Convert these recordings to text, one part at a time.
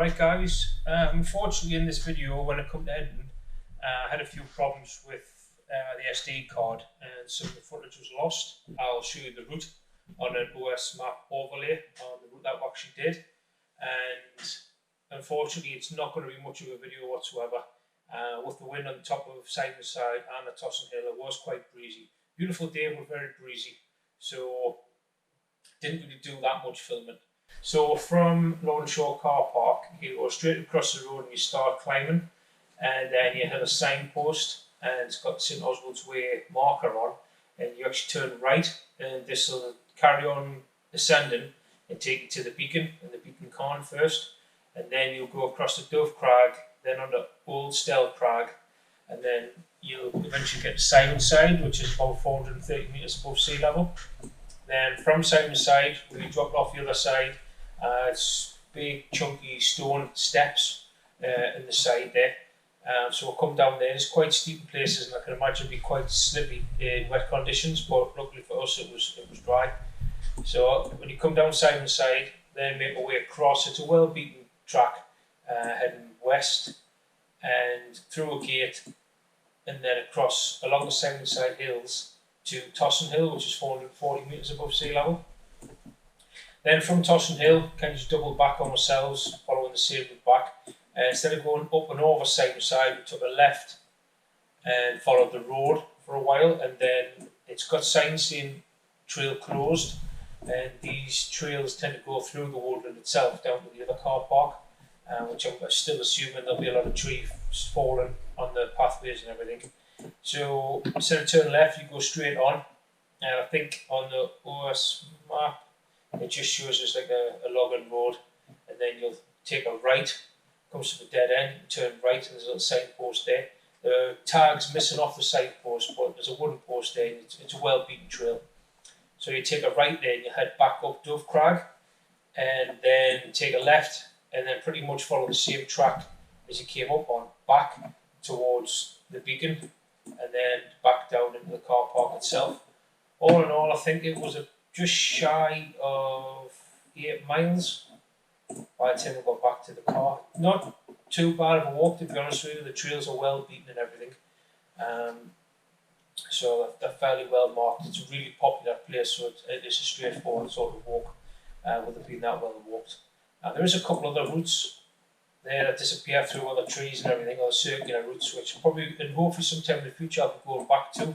Alright guys, unfortunately in this video when I come to editing, I had a few problems with the SD card and some of the footage was lost. I'll show you the route on an OS map overlay on the route that we actually did, and unfortunately it's not going to be much of a video whatsoever. With the wind on the top of Simonside and the Tosson Hill, it was quite breezy. Beautiful day but very breezy, so didn't really do that much filming. So from Lawnshaw Car Park, you go straight across the road and you start climbing, and then you hit a signpost and it's got the St Oswald's Way marker on, and you actually turn right, and this will carry on ascending and take you to the beacon and the beacon cairn first, and then you'll go across the Dove Crag, then under Old Stell Crag, and then you'll eventually get to Simonside, which is about 430 metres above sea level. Then from Simonside, we drop off the other side. It's big chunky stone steps in the side there. So we'll come down there. It's quite steep in places, and I can imagine it'd be quite slippy in wet conditions, but luckily for us it was dry. So when you come down Simonside, then make our way across. It's a well beaten track heading west and through a gate, and then across along the Simonside Hills to Tosson Hill, which is 440 metres above sea level. Then from Tosson Hill, kind of just double back on ourselves, following the same route back. Instead of going up and over Simonside, we took a left and followed the road for a while, and then it's got signs saying trail closed, and these trails tend to go through the woodland itself down to the other car park, which I'm still assuming there'll be a lot of trees falling on the pathways and everything. So instead of turning left, you go straight on, and I think on the OS map it just shows us like a logging road, and then you'll take a right, comes to the dead end, you turn right, and there's a little signpost there. The tag's missing off the signpost, but there's a wooden post there, and it's a well beaten trail. So you take a right there and you head back up Dove Crag, and then take a left, and then pretty much follow the same track as you came up on, back towards the beacon, and then back down into the car park itself. All in all, I think it was just shy of 8 miles by the time we got back to the car. Not too bad of a walk, to be honest with you. The trails are well beaten and everything, so they're fairly well marked. It's a really popular place, so it is a straightforward sort of walk with it being that well walked. There is a couple other routes there that disappear through other trees and everything, other circular routes, which probably and hopefully sometime in the future I'll be going back to,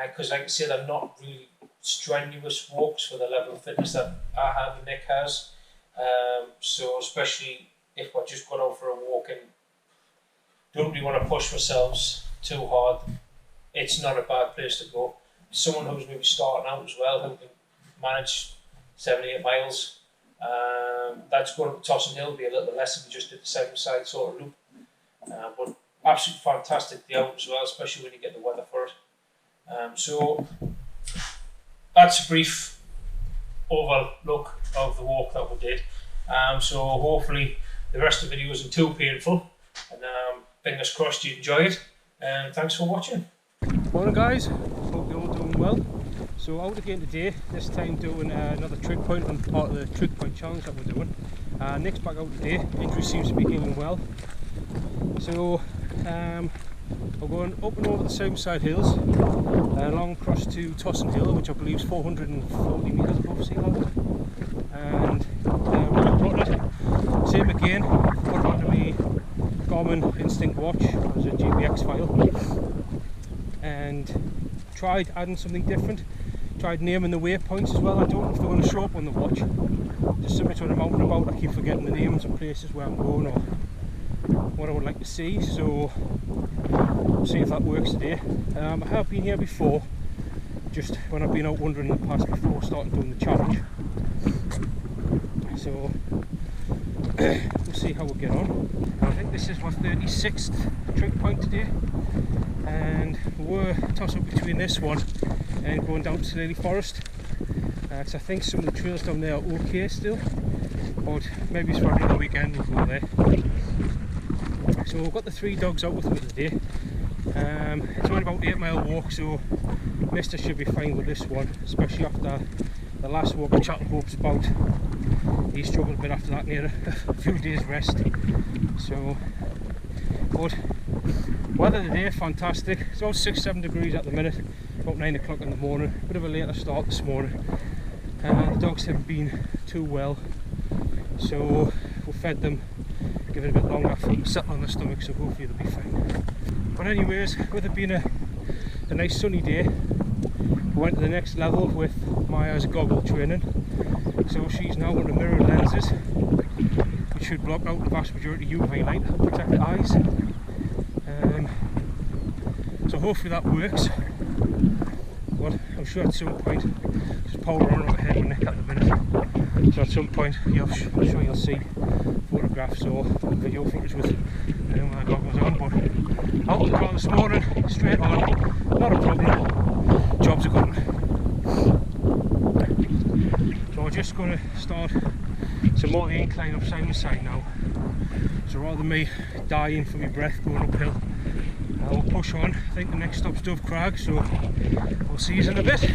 because like I say, they're not really strenuous walks for the level of fitness that I have and Nick has. So especially if we're just going out for a walk and don't really want to push ourselves too hard, it's not a bad place to go. Someone who's maybe starting out as well, who can manage 7-8 miles, that's going up to Tosson Hill, be a little bit less than we just did the Simonside sort of loop. But absolutely fantastic day out as well, especially when you get the weather for it. So that's a brief overlook of the walk that we did. So hopefully the rest of the video isn't too painful, and fingers crossed you enjoy it, and thanks for watching. Morning guys, hope you're all doing well. So out again today, this time doing another trig point on part of the trig point challenge that we're doing. Nick's back out today, injury seems to be healing well. So we're going up and over the Simonside Hills, along across to Tosson Hill, which I believe is 440 metres above sea level. And we've got it. Same again, put it onto my Garmin Instinct watch as a GPX file, and tried adding something different. Tried naming the waypoints as well. I don't know if they're going to show up on the watch. Just so much when I'm out and about, I keep forgetting the names of places where I'm going or what I would like to see. So we'll see if that works today. I have been here before, just when I've been out wandering in the past before starting doing the challenge. So we'll see how we get on. I think this is my 36th trig point today, and we're toss up between this one and going down to Lily Forest, because I think some of the trails down there are okay still, but maybe it's for another weekend we'll go there. So we've got the 3 dogs out with me today. It's only about 8 mile walk, so Mister should be fine with this one, especially after the last walk at Chattel Hope's about he struggled a bit after that, near a few days rest. So, but weather today fantastic. It's about 6-7 degrees at the minute, about 9 o'clock in the morning. Bit of a later start this morning. The dogs haven't been too well, so we fed them, give it a bit longer for them to settle on their stomach, so hopefully they'll be fine. But anyways, with it being a nice sunny day, we went to the next level with Maya's goggle training. So she's now under mirror lenses, which should block out the vast majority of UV light and protect the eyes. So hopefully that works. But I'm sure at some point, just power on overhead my neck at the minute. So at some point, I'm sure you'll see photographs or video footage with my goggles on. But out the car this morning, straight on, not a problem. Job's a good one. So we're just going to start some more of the incline up Simonside now. So rather than me dying for my breath going uphill, we'll push on. I think the next stop's Dove Crag, so we'll see you in a bit.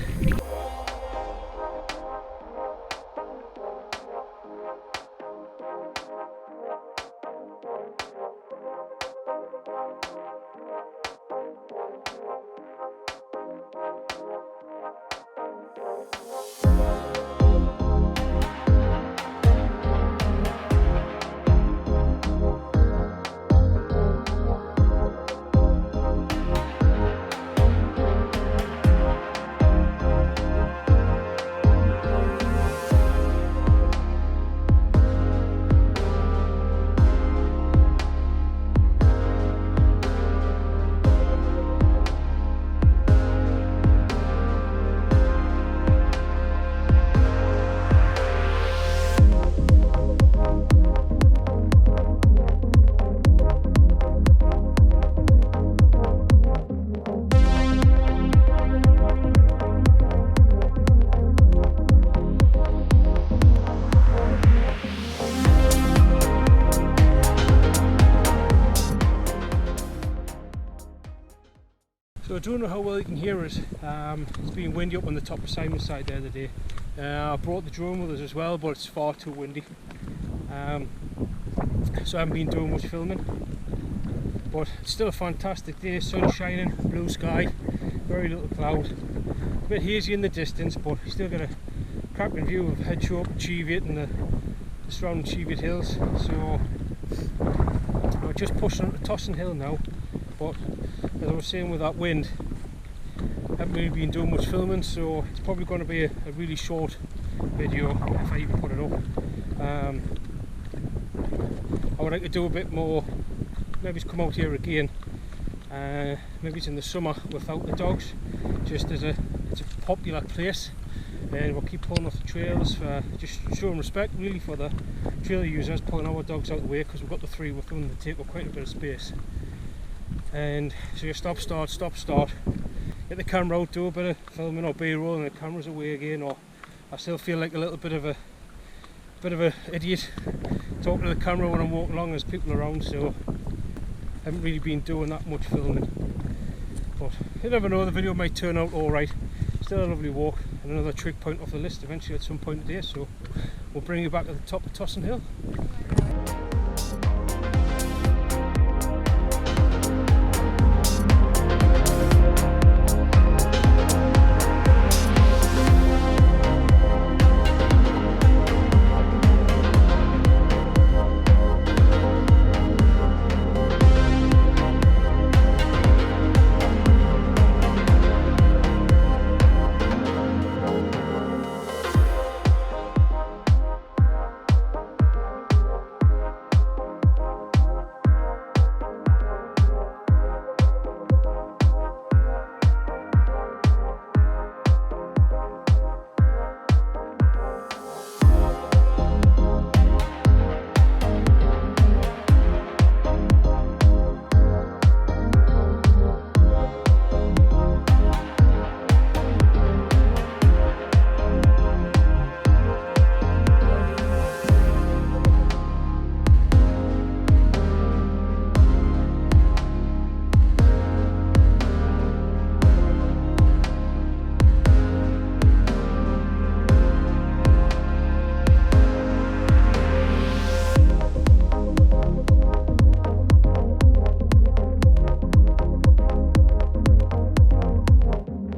So I don't know how well you can hear us. It's been windy up on the top of Simonside the other day. I brought the drone with us as well, but it's far too windy. So I haven't been doing much filming. But it's still a fantastic day, sun shining, blue sky, very little cloud. A bit hazy in the distance, but you still got a cracking view of Headshope, Cheviot and the surrounding Nicci Hills. So we're just pushing on to Tosson Hill now. But as I was saying, with that wind, I haven't really been doing much filming, so it's probably going to be a really short video if I even put it up. I would like to do a bit more, maybe come out here again, maybe it's in the summer without the dogs, just as it's a popular place, and we'll keep pulling off the trails for just showing respect really for the trail users, pulling our dogs out of the way, because we've got the three with them that take up quite a bit of space. And so you stop start, get the camera out, do a bit of filming or B-roll, and the camera's away again. Or I still feel like a little bit of a idiot talking to the camera when I'm walking along, there's people around, so I haven't really been doing that much filming. But you never know, the video might turn out alright. Still a lovely walk, and another trig point off the list eventually at some point today, so we'll bring you back to the top of Tosson Hill.